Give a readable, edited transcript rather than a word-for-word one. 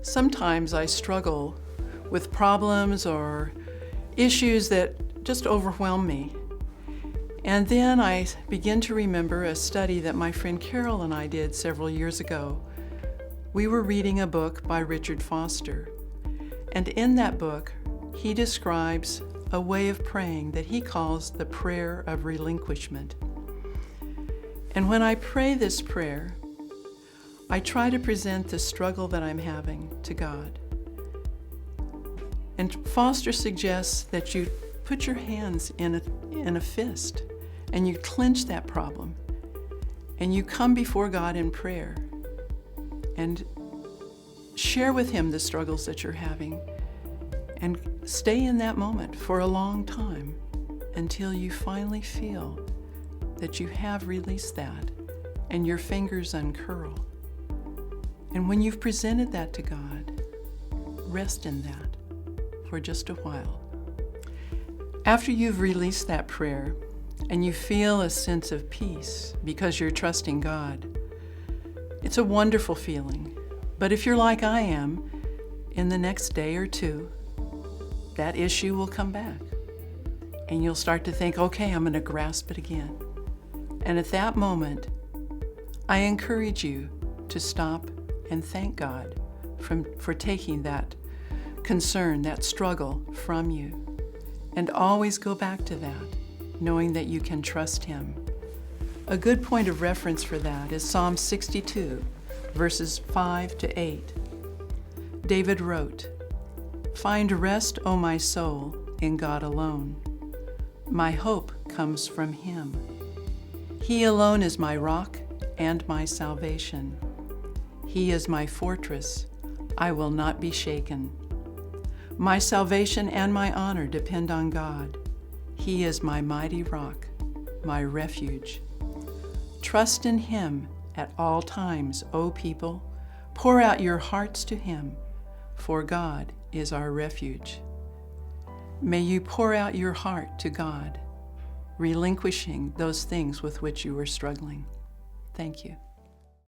Sometimes I struggle with problems or issues that just overwhelm me. And then I begin to remember a study that my friend Carol and I did several years ago. We were reading a book by Richard Foster, and in that book, he describes a way of praying that he calls the prayer of relinquishment. And when I pray this prayer, I try to present the struggle that I'm having to God. And Foster suggests that you put your hands in a fist and you clench that problem and you come before God in prayer and share with Him the struggles that you're having and stay in that moment for a long time until you finally feel that you have released that and your fingers uncurl. And when you've presented that to God, rest in that for just a while. After you've released that prayer and you feel a sense of peace because you're trusting God, it's a wonderful feeling. But if you're like I am, in the next day or two, that issue will come back. And you'll start to think, okay, I'm going to grasp it again. And at that moment, I encourage you to stop and thank God for taking that concern, that struggle from you. And always go back to that, knowing that you can trust Him. A good point of reference for that is Psalm 62, verses 5 to 8. David wrote, "Find rest, O my soul, in God alone. My hope comes from Him. He alone is my rock and my salvation. He is my fortress. I will not be shaken. My salvation and my honor depend on God. He is my mighty rock, my refuge. Trust in Him at all times, O people. Pour out your hearts to Him, for God is our refuge." May you pour out your heart to God, relinquishing those things with which you are struggling. Thank you.